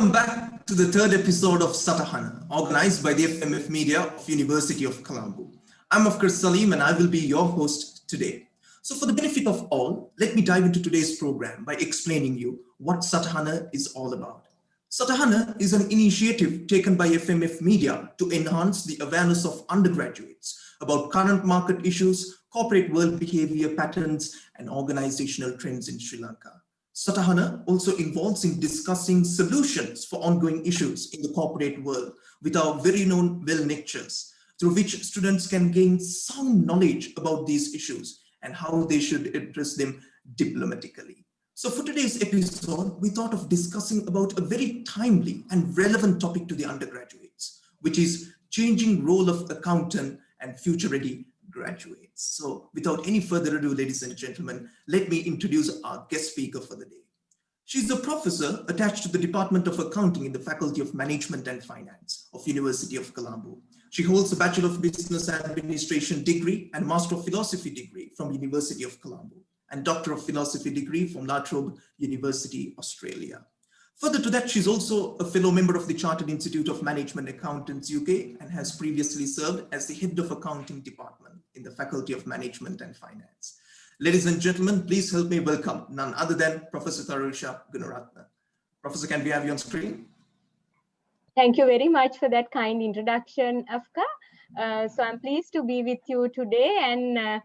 Welcome back to the third episode of Satahana, organized by the FMF Media of University of Colombo. I'm of course Salim and I will be your host today. So for the benefit of all, let me dive into today's program by explaining you what Satahana is all about. Satahana is an initiative taken by FMF Media to enhance the awareness of undergraduates about current market issues, corporate world behavior patterns, and organizational trends in Sri Lanka. Satahana also involves in discussing solutions for ongoing issues in the corporate world with our very known well lectures, through which students can gain sound knowledge about these issues and how they should address them diplomatically. So for today's episode, we thought of discussing about a very timely and relevant topic to the undergraduates, which is changing role of accountant and future-ready graduates. So without any further ado, ladies and gentlemen, let me introduce our guest speaker for the day. She's a professor attached to the Department of Accounting in the Faculty of Management and Finance of University of Colombo. She holds a Bachelor of Business Administration degree and Master of Philosophy degree from University of Colombo and Doctor of Philosophy degree from La Trobe University, Australia. Further to that, she's also a fellow member of the Chartered Institute of Management Accountants UK and has previously served as the head of accounting department in the Faculty of Management and Finance. Ladies and gentlemen, please help me welcome none other than Professor Tharusha Gunaratna. Professor, can we have you on screen? Thank you very much for that kind introduction, Afka. So I'm pleased to be with you today and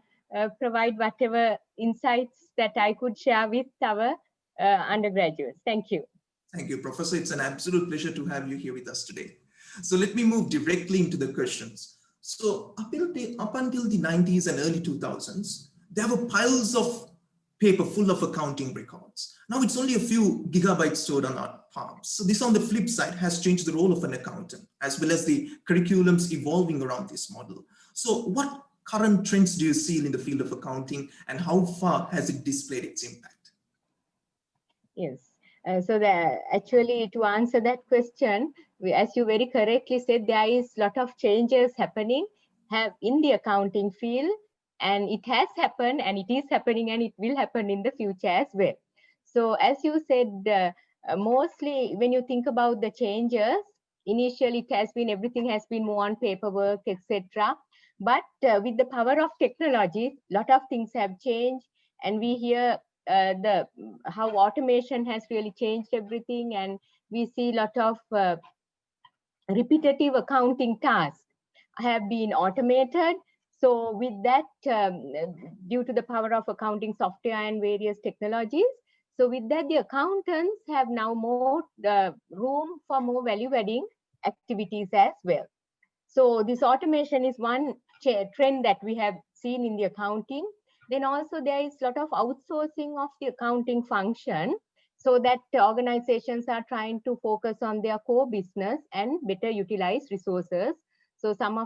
provide whatever insights that I could share with our undergraduates. Thank you. Thank you, Professor. It's an absolute pleasure to have you here with us today. So let me move directly into the questions. So up until the 90s and early 2000s, there were piles of paper full of accounting records. Now it's only a few gigabytes stored on our palms. So this on the flip side has changed the role of an accountant, as well as the curriculums evolving around this model. So what current trends do you see in the field of accounting and how far has it displayed its impact? Yes. So actually, to answer that question, as you very correctly said, there is a lot of changes happening in the accounting field, and it has happened, and it is happening, and it will happen in the future as well. So as you said, mostly when you think about the changes, initially everything has been more on paperwork, etc. But with the power of technology, a lot of things have changed, and we hear how automation has really changed everything, and we see a lot of repetitive accounting tasks have been automated. So with that, due to the power of accounting software and various technologies, so with that, the accountants have now more room for more value-adding activities as well. So this automation is one trend that we have seen in the accounting. Then also there is a lot of outsourcing of the accounting function, so that organizations are trying to focus on their core business and better utilize resources. So some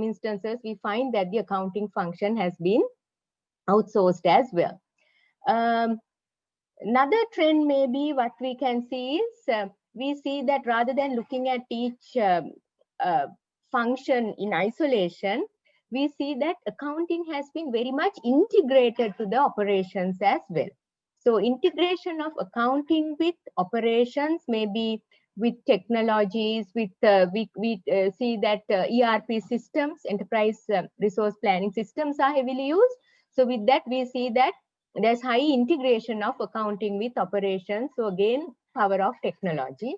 instances we find that the accounting function has been outsourced as well. Another trend maybe what we can see is we see that rather than looking at each function in isolation, we see that accounting has been very much integrated to the operations as well. So integration of accounting with operations, maybe with technologies, with we see that ERP systems, enterprise resource planning systems are heavily used. So with that, we see that there's high integration of accounting with operations. So again, power of technology.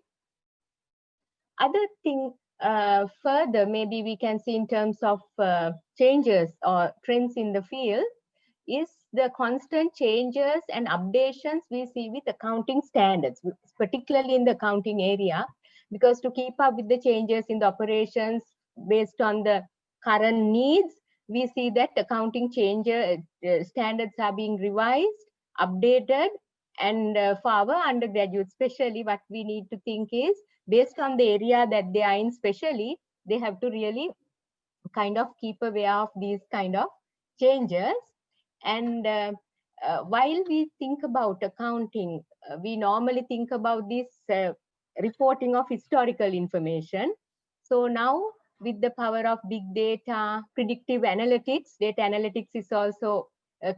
Other thing, further, maybe we can see in terms of changes or trends in the field is the constant changes and updations we see with accounting standards, particularly in the accounting area, because to keep up with the changes in the operations based on the current needs, we see that accounting standards are being revised, updated, and for our undergraduates, especially what we need to think is, based on the area that they are in, especially, they have to really kind of keep aware of these kind of changes. And while we think about accounting, we normally think about this reporting of historical information. So now with the power of big data, predictive analytics, data analytics is also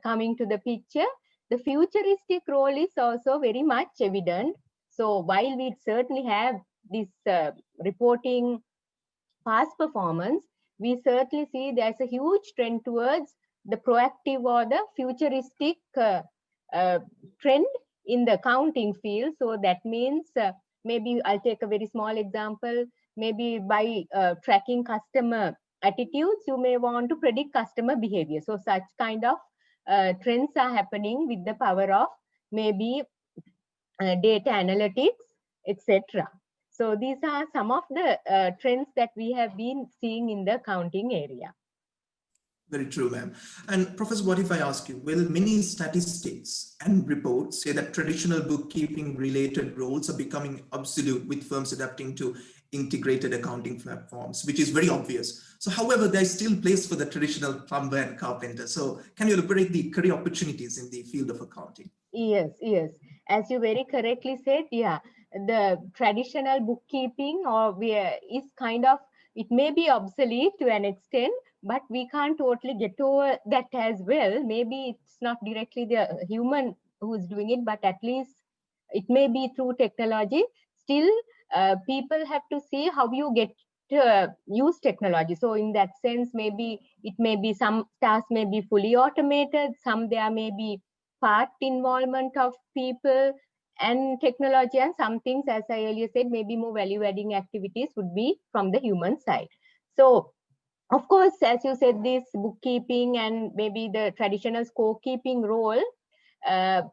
coming to the picture. The futuristic role is also very much evident. So while we certainly have this reporting past performance, we certainly see there's a huge trend towards the proactive or the futuristic uh, trend in the accounting field. So that means maybe I'll take a very small example. Maybe by tracking customer attitudes, you may want to predict customer behavior. So such kind of trends are happening with the power of maybe data analytics, etc. So these are some of the trends that we have been seeing in the accounting area. Very true, ma'am. And Professor, what if I ask you, well, many statistics and reports say that traditional bookkeeping related roles are becoming obsolete with firms adapting to integrated accounting platforms, which is very obvious. So, however, there is still place for the traditional plumber and carpenter. So, can you elaborate the career opportunities in the field of accounting? Yes, yes. As you very correctly said, yeah, the traditional bookkeeping is kind of, it may be obsolete to an extent, but we can't totally get over that as well. Maybe it's not directly the human who is doing it, but at least it may be through technology. Still, people have to see how you get to use technology. So in that sense, maybe it may be some tasks may be fully automated, some there may be part involvement of people and technology, and some things, as I earlier said, maybe more value adding activities would be from the human side. So of course, as you said, this bookkeeping and maybe the traditional scorekeeping role, uh,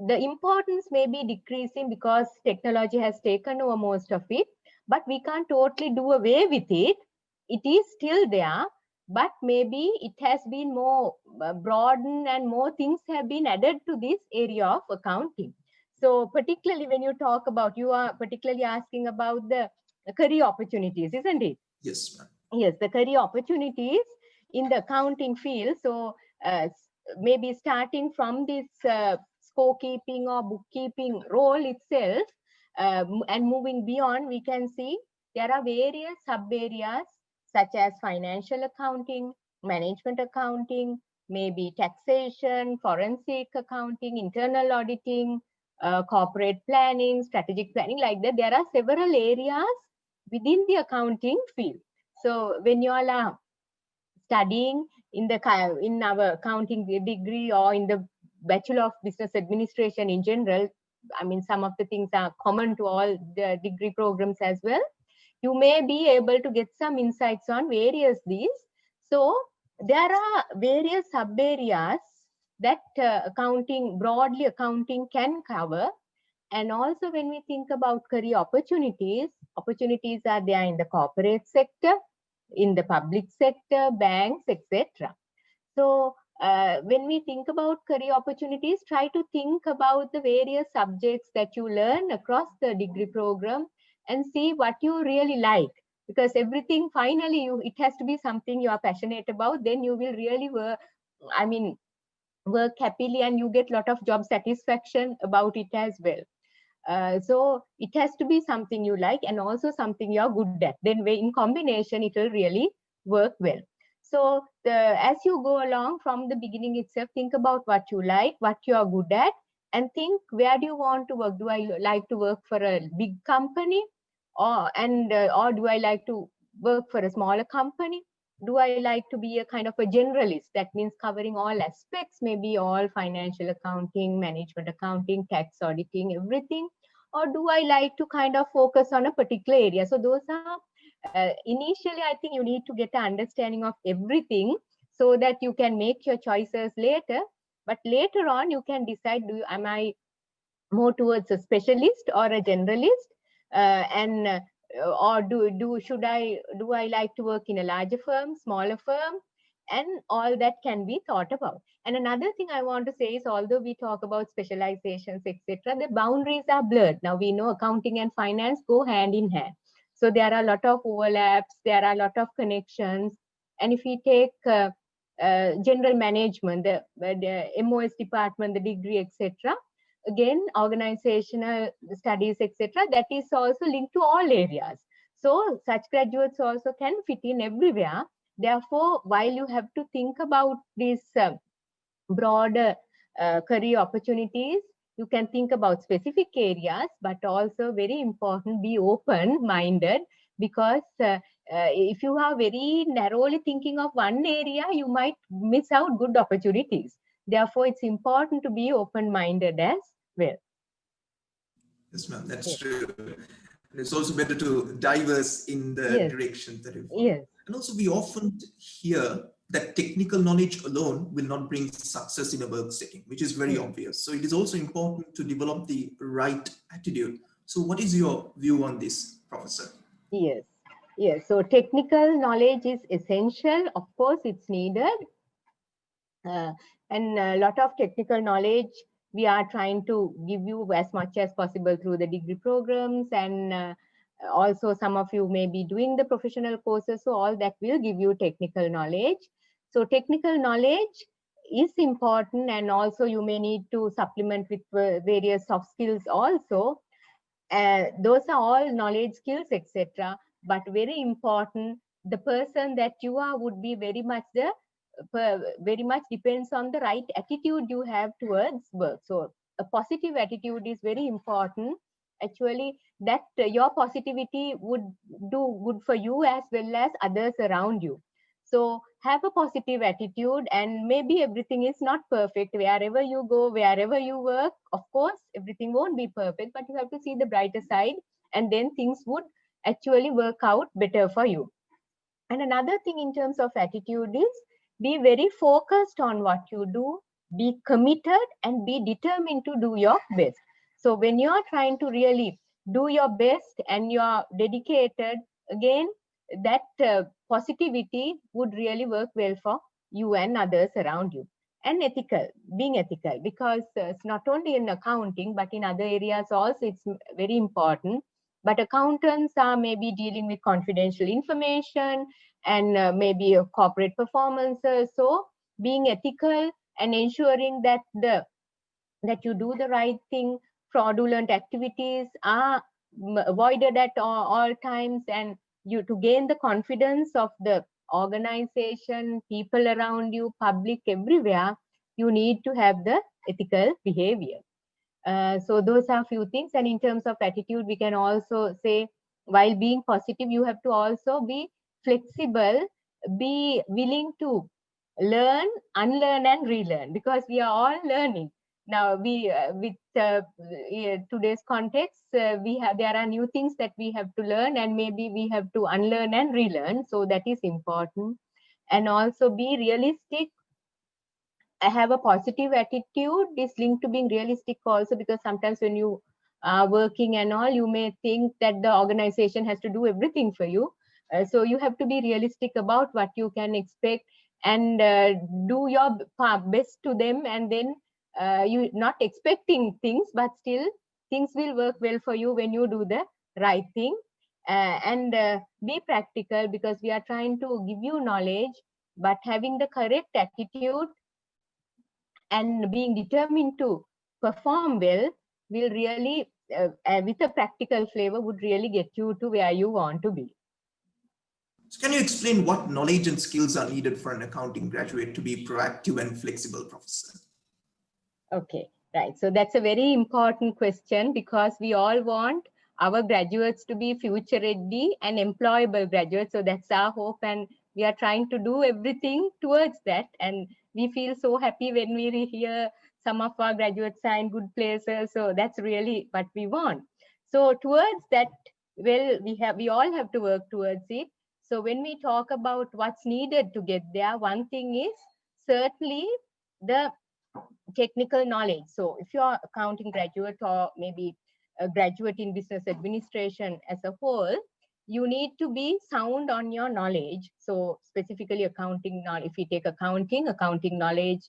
the importance may be decreasing because technology has taken over most of it, but we can't totally do away with it. It is still there, but maybe it has been more broadened and more things have been added to this area of accounting. So particularly when you talk about, you are particularly asking about the career opportunities, isn't it? Yes, ma'am. Yes, the career opportunities in the accounting field. So maybe starting from this scorekeeping or bookkeeping role itself, and moving beyond, we can see there are various sub areas such as financial accounting, management accounting, maybe taxation, forensic accounting, internal auditing, corporate planning, strategic planning, like that. There are several areas within the accounting field. So when you all are studying in the in our accounting degree or in the Bachelor of Business Administration in general, I mean, some of the things are common to all the degree programs as well. You may be able to get some insights on various these. So there are various sub areas that accounting, broadly accounting can cover. And also when we think about career opportunities, opportunities are there in the corporate sector, in the public sector, banks, etc. So when we think about career opportunities, try to think about the various subjects that you learn across the degree program and see what you really like. Because everything finally it has to be something you are passionate about, then you will really work, I mean, work happily and you get a lot of job satisfaction about it as well. So it has to be something you like and also something you're good at. Then in combination, it will really work well. So as you go along from the beginning itself, think about what you like, what you are good at, and think, where do you want to work? Do I like to work for a big company, or do I like to work for a smaller company? Do I like to be a kind of a generalist? That means covering all aspects, maybe all financial accounting, management accounting, tax auditing, everything. Or do I like to kind of focus on a particular area? So those are initially, I think you need to get an understanding of everything so that you can make your choices later. But later on, you can decide, am I more towards a specialist or a generalist, and or do I like to work in a larger firm, smaller firm, and all that can be thought about. And another thing I want to say is, although we talk about specializations, etc., the boundaries are blurred. Now we know accounting and finance go hand in hand, so there are a lot of overlaps, there are a lot of connections. And if we take general management, the MOS department, the degree, etc., again, organizational studies, etc., that is also linked to all areas. So such graduates also can fit in everywhere. Therefore, while you have to think about these broader career opportunities, you can think about specific areas, but also very important, be open-minded, because if you are very narrowly thinking of one area, you might miss out good opportunities. Therefore, it's important to be open-minded as well. Yes, ma'am, that's Yes. true. And it's also better to diverse in the Yes. direction that you follow. Yes. And also, we often hear that technical knowledge alone will not bring success in a work setting, which is very Yes. obvious. So it is also important to develop the right attitude. So what is your view on this, Professor? Yes. Yes. So technical knowledge is essential. Of course, it's needed. And a lot of technical knowledge we are trying to give you as much as possible through the degree programs, and also some of you may be doing the professional courses, so all that will give you technical knowledge. So technical knowledge is important, and also you may need to supplement with various soft skills also. Those are all knowledge skills, etc. But very important, the person that you are would be very much very much depends on the right attitude you have towards work. So a positive attitude is very important. Actually, that your positivity would do good for you as well as others around you. So have a positive attitude, and maybe everything is not perfect. Wherever you go, wherever you work, of course, everything won't be perfect, but you have to see the brighter side, and then things would actually work out better for you. And another thing in terms of attitude is be very focused on what you do, be committed, and be determined to do your best. So when you are trying to really do your best and you are dedicated, again, that positivity would really work well for you and others around you. And ethical, being ethical, because it's not only in accounting, but in other areas also, it's very important. But accountants are maybe dealing with confidential information, and maybe a corporate performances. So being ethical and ensuring that you do the right thing, fraudulent activities are avoided at all times, and you to gain the confidence of the organization, people around you, public, everywhere, you need to have the ethical behavior. So those are few things. And in terms of attitude, we can also say, while being positive, you have to also be flexible, be willing to learn, unlearn, and relearn, because we are all learning. Now, with today's context, there are new things that we have to learn, and maybe we have to unlearn and relearn. So that is important. And also be realistic. I have a positive attitude is linked to being realistic also, because sometimes when you are working and all, you may think that the organization has to do everything for you. So you have to be realistic about what you can expect, and do your best to them, and then you not expecting things, but still things will work well for you when you do the right thing. And be practical, because we are trying to give you knowledge, but having the correct attitude and being determined to perform well will really, with a practical flavor, would really get you to where you want to be. So can you explain what knowledge and skills are needed for an accounting graduate to be proactive and flexible, Professor? Okay, right. So that's a very important question, because we all want our graduates to be future ready and employable graduates. So that's our hope, and we are trying to do everything towards that. And we feel so happy when we hear some of our graduates are in good places. So that's really what we want. So towards that, well, we all have to work towards it. So when we talk about what's needed to get there, one thing is certainly the technical knowledge. So if you're accounting graduate, or maybe a graduate in business administration as a whole, you need to be sound on your knowledge. So specifically accounting, if you take accounting knowledge,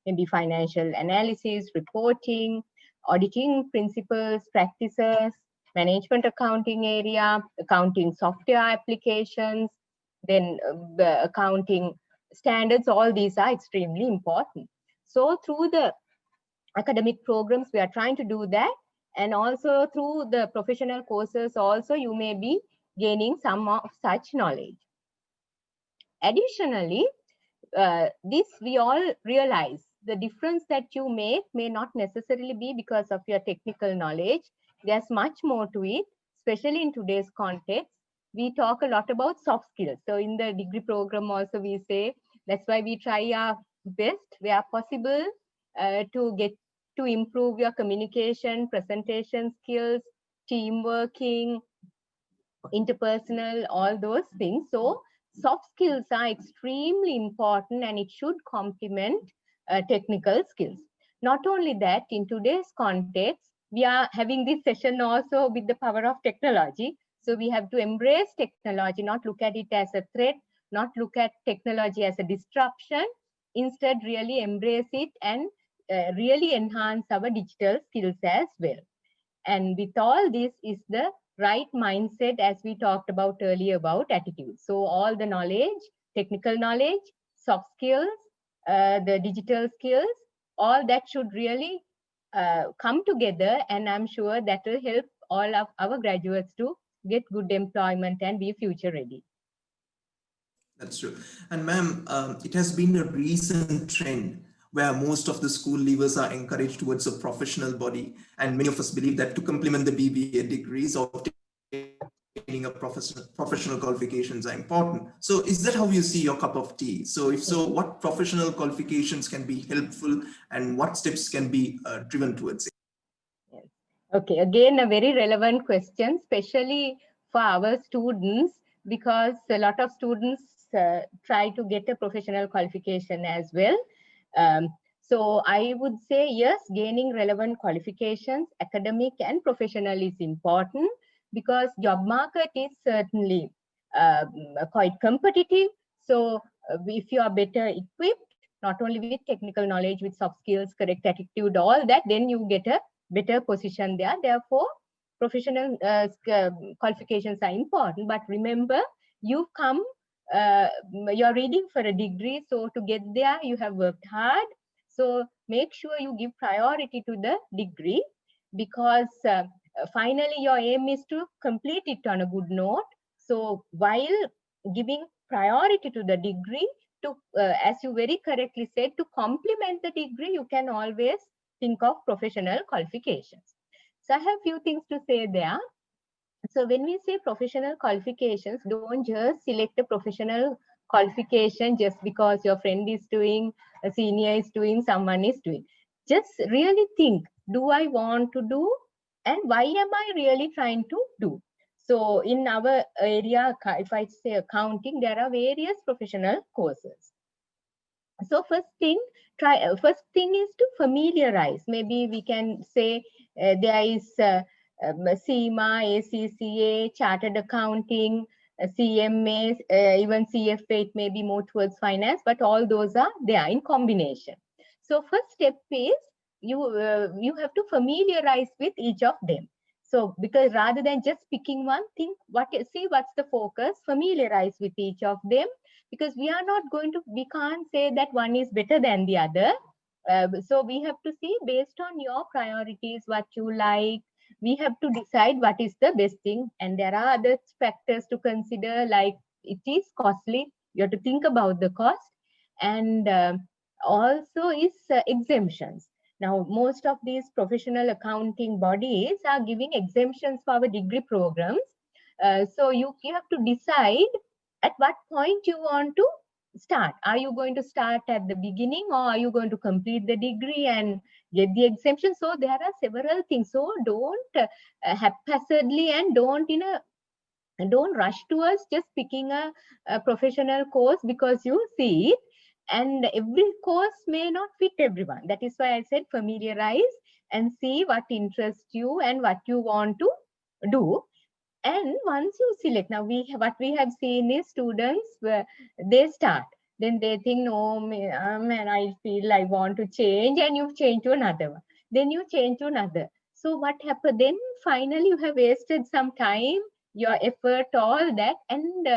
maybe financial analysis, reporting, auditing principles, practices, management accounting area, accounting software applications, then the accounting standards, all these are extremely important. So through the academic programs, we are trying to do that. And also through the professional courses also, you may be gaining some of such knowledge. Additionally, this we all realize the difference that you make may not necessarily be because of your technical knowledge. There's much more to it, especially in today's context. We talk a lot about soft skills. So in the degree program also we say, that's why we try our best where possible to get to improve your communication, presentation skills, team working, interpersonal, all those things. So soft skills are extremely important and it should complement technical skills. Not only that, in today's context, we are having this session also with the power of technology. So we have to embrace technology, not look at it as a threat, not look at technology as a disruption. Instead, really embrace it and really enhance our digital skills as well. And with all this is the right mindset, as we talked about earlier about attitude. So all the knowledge, technical knowledge, soft skills, the digital skills, all that should really come together. And I'm sure that will help all of our graduates to get good employment and be future ready. That's true. And ma'am, it has been a recent trend where most of the school leavers are encouraged towards a professional body. And many of us believe that to complement the BBA degrees or obtaining a professional qualifications are important. So is that how you see your cup of tea? So if so, what professional qualifications can be helpful and what steps can be driven towards it? Yes. Okay, again, a very relevant question, especially for our students, because a lot of students try to get a professional qualification as well. Um, so I would say, yes, gaining relevant qualifications, academic and professional is important because job market is certainly quite competitive. So if you are better equipped, not only with technical knowledge, with soft skills, correct attitude, all that, then you get a better position there. Therefore, professional qualifications are important. But remember, you come, you're reading for a degree. So to get there, you have worked hard. So make sure you give priority to the degree because finally your aim is to complete it on a good note. So while giving priority to the degree, to as you very correctly said, to complement the degree, you can always think of professional qualifications. So I have few things to say there. So when we say professional qualifications, don't just select a professional qualification just because your friend is doing, a senior is doing, someone is doing. Just really think, do I want to do and why am I really trying to do? So in our area, if I say accounting, there are various professional courses. So first thing is to familiarize. Maybe we can say there is CMA, ACCA, Chartered Accounting, CMA, even CFA, it may be more towards finance, but all those are there in combination. So first step is you have to familiarize with each of them. So because rather than just picking one, see what's the focus, familiarize with each of them, because we can't say that one is better than the other. So we have to see based on your priorities, what you like. We have to decide what is the best thing. And there are other factors to consider, like it is costly. You have to think about the cost. And also is exemptions. Now, most of these professional accounting bodies are giving exemptions for our degree programs. So you have to decide at what point you want to start. Are you going to start at the beginning or are you going to complete the degree and get the exemption? So there are several things. So don't haphazardly and don't rush towards just picking a professional course because you see it. And every course may not fit everyone. That is why I said familiarize and see what interests you and what you want to do. And once you select, now what we have seen is students they start, then they think, no man, I feel I want to change, and you change to another one, then you change to another. So what happened then? Finally you have wasted some time, your effort, all that, and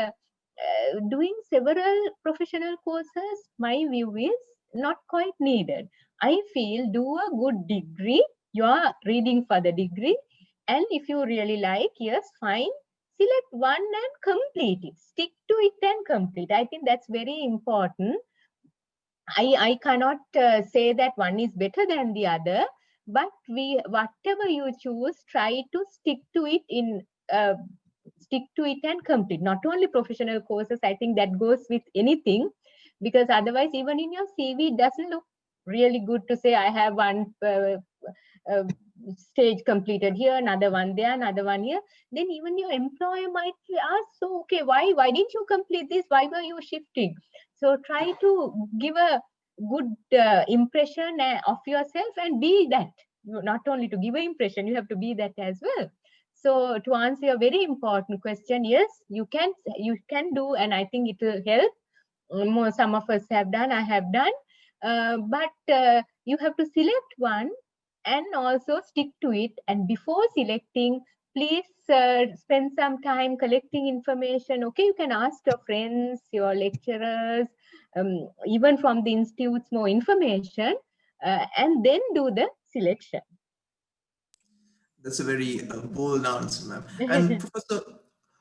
doing several professional courses, my view is not quite needed. I feel do a good degree, you are reading for the degree, and if you really like, yes, fine, select one and complete it. Stick to it and complete. I think that's very important. I cannot say that one is better than the other, but whatever you choose, try to uh, stick to it and complete. Not only professional courses, I think that goes with anything, because otherwise, even in your CV, it doesn't look really good to say I have one uh, stage completed here, another one there, another one here. Then even your employer might ask, so okay, why didn't you complete this? Why were you shifting? So try to give a good impression of yourself and be that. Not only to give an impression, you have to be that as well. So to answer your very important question, yes, you can do, and I think it will help. Some of us have done, I have done, but you have to select one and also stick to it. And before selecting, please spend some time collecting information. Okay, you can ask your friends, your lecturers, even from the institutes, more information, and then do the selection. That's a very bold answer, ma'am. And Professor,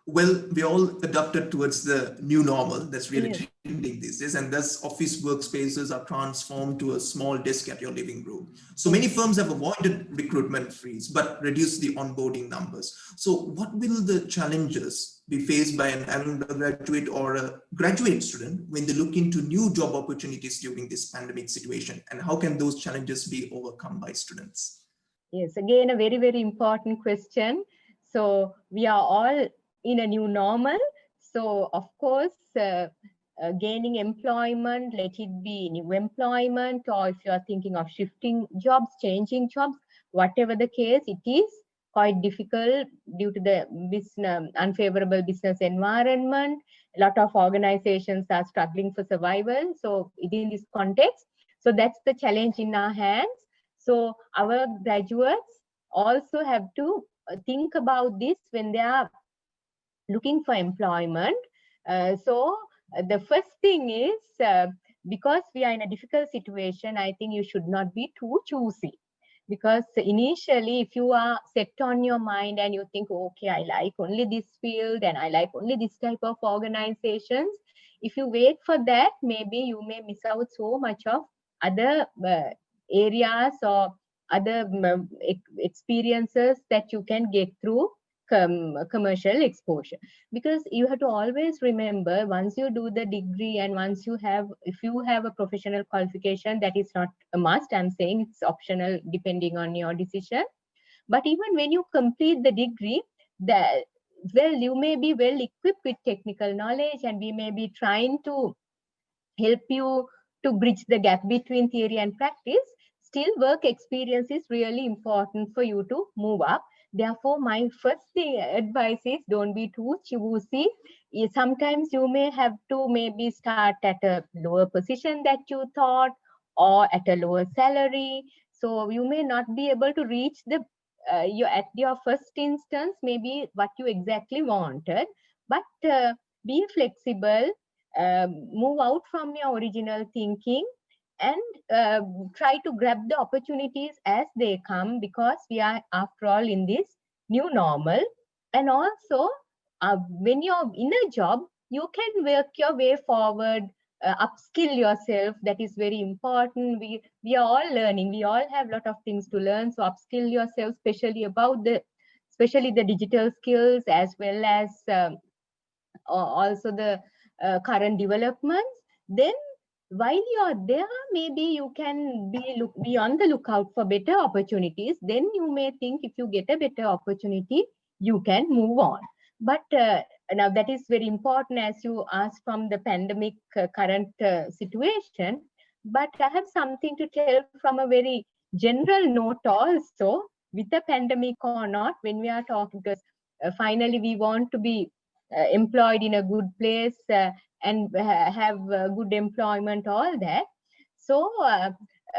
well, we all adapted towards the new normal that's really Yes. trending these days, and thus office workspaces are transformed to a small desk at your living room. So many Yes. firms have avoided recruitment freeze but reduced the onboarding numbers. So, what will the challenges be faced by an undergraduate or a graduate student when they look into new job opportunities during this pandemic situation, and how can those challenges be overcome by students? Yes, again, a very, very important question. So we are all in a new normal. So of course, gaining employment, let it be new employment, or if you are thinking of shifting jobs, changing jobs, whatever the case, it is quite difficult due to the unfavorable business environment. A lot of organizations are struggling for survival. So within this context, so that's the challenge in our hands. So our graduates also have to think about this when they are looking for employment. The first thing is, because we are in a difficult situation, I think you should not be too choosy. Because initially, if you are set on your mind and you think, okay, I like only this field and I like only this type of organizations, if you wait for that, maybe you may miss out so much of other areas or other experiences that you can get through commercial exposure. Because you have to always remember, once you do the degree and once you have, if you have a professional qualification, that is not a must. I'm saying it's optional depending on your decision. But even when you complete the degree, the well, you may be well equipped with technical knowledge, and we may be trying to help you to bridge the gap between theory and practice. Still, work experience is really important for you to move up. Therefore, my first advice is, don't be too choosy. Sometimes you may have to maybe start at a lower position that you thought, or at a lower salary. So you may not be able to reach the you at your first instance maybe what you exactly wanted. But be flexible, move out from your original thinking, and uh, try to grab the opportunities as they come, because we are, after all, in this new normal. And also, when you're in a job, you can work your way forward, upskill yourself. That is very important. We are all learning. We all have a lot of things to learn. So upskill yourself, especially the digital skills, as well as also the current developments. Then while you're there, maybe you can be on the lookout for better opportunities. Then you may think, if you get a better opportunity, you can move on. But now that is very important, as you asked, from the pandemic current situation. But I have something to tell from a very general note also, with the pandemic or not, when we are talking, because finally we want to be employed in a good place, and have good employment, all that. So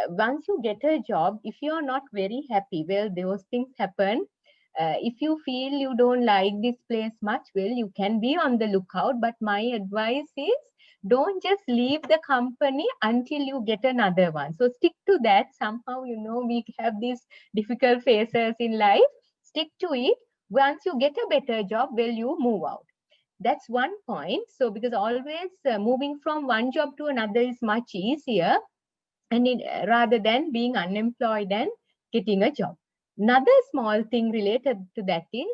once you get a job, if you are not very happy, well, those things happen. If you feel you don't like this place much, well, you can be on the lookout. But my advice is, don't just leave the company until you get another one. So stick to that. Somehow, we have these difficult phases in life. Stick to it. Once you get a better job, well, you move out. that's one point. So because always moving from one job to another is much easier, and rather than being unemployed and getting a job. Another small thing related to that is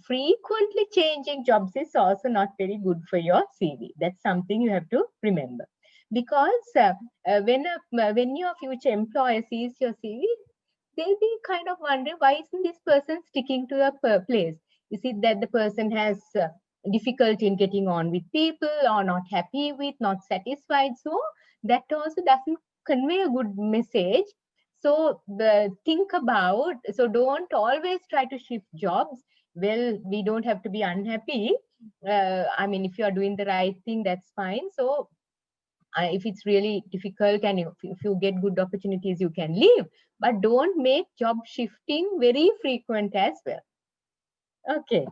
frequently changing jobs is also not very good for your CV. That's something you have to remember, because when your future employer sees your CV, they'll be kind of wondering, why isn't this person sticking to a place? Is it that the person has difficulty in getting on with people, or not happy with, not satisfied? So that also doesn't convey a good message. So think about, so don't always try to shift jobs. Well, we don't have to be unhappy. I mean, if you are doing the right thing, that's fine. So if it's really difficult and if you get good opportunities, you can leave, but don't make job shifting very frequent as well. Okay,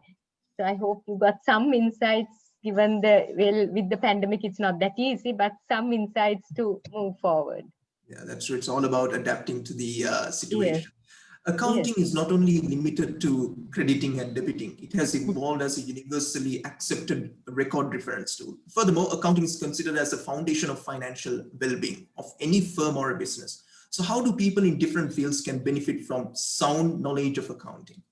so I hope you got some insights, given the, well, with the pandemic it's not that easy, but some insights to move forward. Yeah, that's true. It's all about adapting to the Yes, situation. yes. Accounting is not only limited to crediting and debiting, it has evolved as a universally accepted record reference tool. Furthermore, accounting is considered as the foundation of financial well-being of any firm or a business. So how do people in different fields can benefit from sound knowledge of accounting?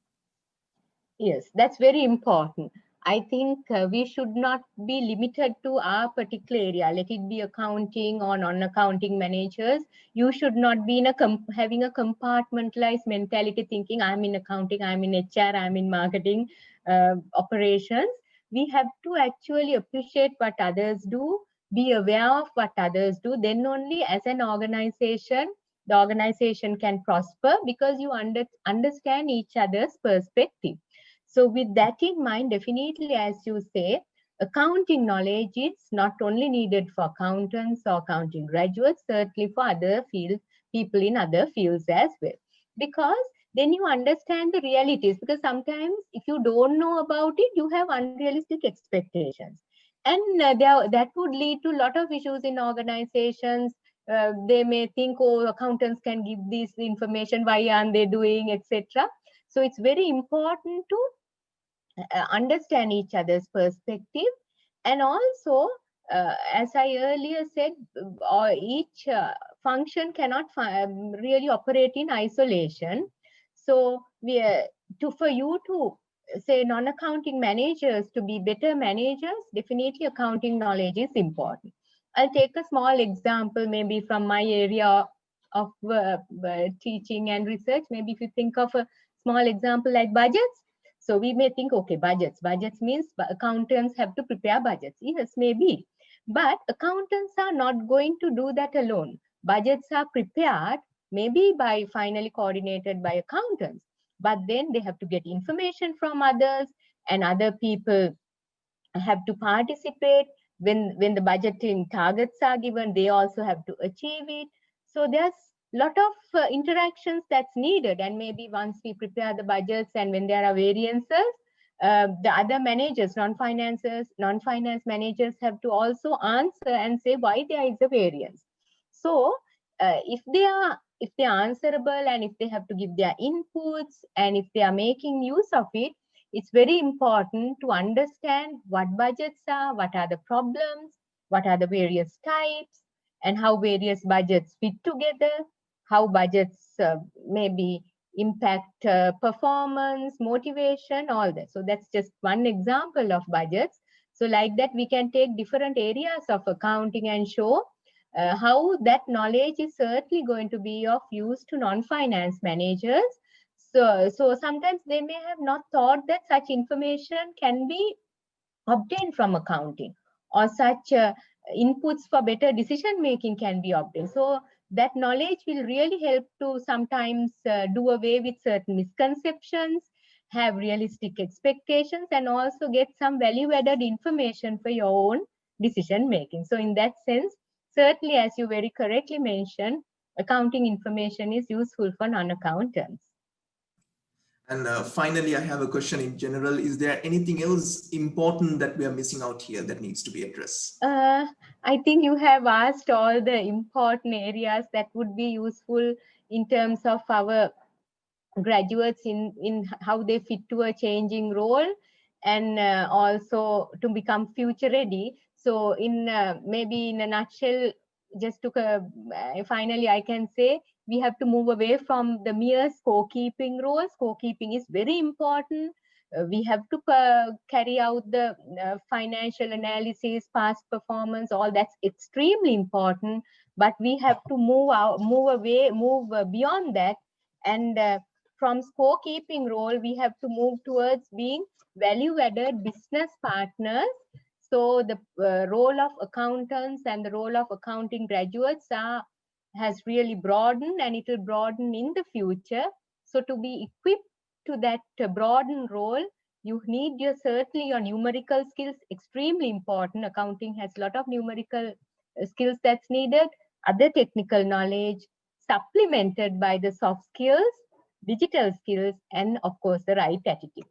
Yes, that's very important. I think we should not be limited to our particular area. Let it be accounting or non-accounting managers. You should not be in having a compartmentalized mentality, thinking I'm in accounting, I'm in HR, I'm in marketing, operations. We have to actually appreciate what others do, be aware of what others do. Then only as an organization, the organization can prosper, because you understand each other's perspective. So with that in mind, definitely, as you say, accounting knowledge is not only needed for accountants or accounting graduates, certainly for other fields, people in other fields as well. Because then you understand the realities. Because sometimes if you don't know about it, you have unrealistic expectations. And that would lead to a lot of issues in organizations. They may think, oh, accountants can give this information, why aren't they doing, etc. So it's very important to understand each other's perspective. And also, as I earlier said, each function cannot really operate in isolation. So for you to say non-accounting managers to be better managers, definitely accounting knowledge is important. I'll take a small example, maybe from my area of teaching and research. Maybe if you think of a small example like budgets, so we may think, okay, budgets. Budgets means accountants have to prepare budgets. Yes, maybe. But accountants are not going to do that alone. Budgets are prepared maybe by finally coordinated by accountants. But then they have to get information from others, and other people have to participate. When the budgeting targets are given, they also have to achieve it. So there's lot of interactions that's needed. And maybe once we prepare the budgets, and when there are variances, the other managers, non-finance managers, have to also answer and say why there is a variance. So if they are answerable, and if they have to give their inputs, and if they are making use of it, it's very important to understand what budgets are, what are the problems, what are the various types, and how various budgets fit together, how budgets maybe impact performance, motivation, all that. So that's just one example of budgets. So like that, we can take different areas of accounting and show how that knowledge is certainly going to be of use to non-finance managers. So sometimes they may have not thought that such information can be obtained from accounting, or such inputs for better decision making can be obtained. So that knowledge will really help to sometimes do away with certain misconceptions, have realistic expectations, and also get some value added information for your own decision making. So in that sense, certainly, as you very correctly mentioned, accounting information is useful for non-accountants. And finally, I have a question in general. Is there anything else important that we are missing out here that needs to be addressed? I think you have asked all the important areas that would be useful in terms of our graduates in how they fit to a changing role. and also to become future ready. So in maybe in a nutshell, just to finally I can say we have to move away from the mere scorekeeping role. Scorekeeping is very important. We have to carry out the financial analysis, past performance, all that's extremely important. But we have to move beyond that, and from scorekeeping role, we have to move towards being value-added business partners. So the role of accountants and the role of accounting graduates has really broadened, and it will broaden in the future. So to be equipped to that broadened role, you need certainly your numerical skills, extremely important. Accounting has a lot of numerical skills that's needed, other technical knowledge, supplemented by the soft skills, digital skills, and of course the right attitude.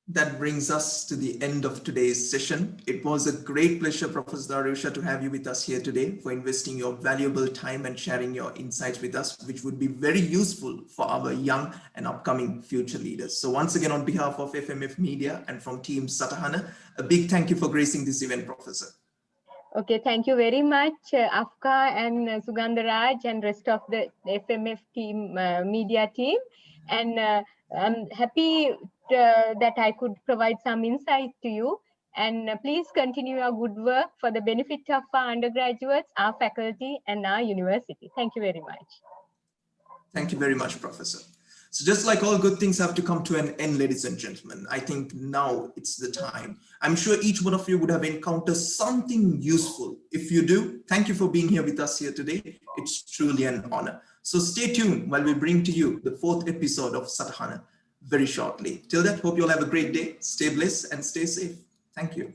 That brings us to the end of today's session. It was a great pleasure, Professor Darusha, to have you with us here today, for investing your valuable time and sharing your insights with us, which would be very useful for our young and upcoming future leaders. So once again, on behalf of FMF Media and from Team Satahana, a big thank you for gracing this event, Professor. Okay, thank you very much, Afka and Sugandharaj and rest of the FMF team, media team. And I'm happy that I could provide some insight to you. And please continue your good work for the benefit of our undergraduates, our faculty, and our university. Thank you very much. Thank you very much, Professor. So just like all good things have to come to an end, ladies and gentlemen, I think now it's the time. I'm sure each one of you would have encountered something useful. If you do, thank you for being here with us here today. It's truly an honor. So stay tuned while we bring to you the 4th episode of Satahana very shortly. Till then, hope you all have a great day. Stay blessed and stay safe. Thank you.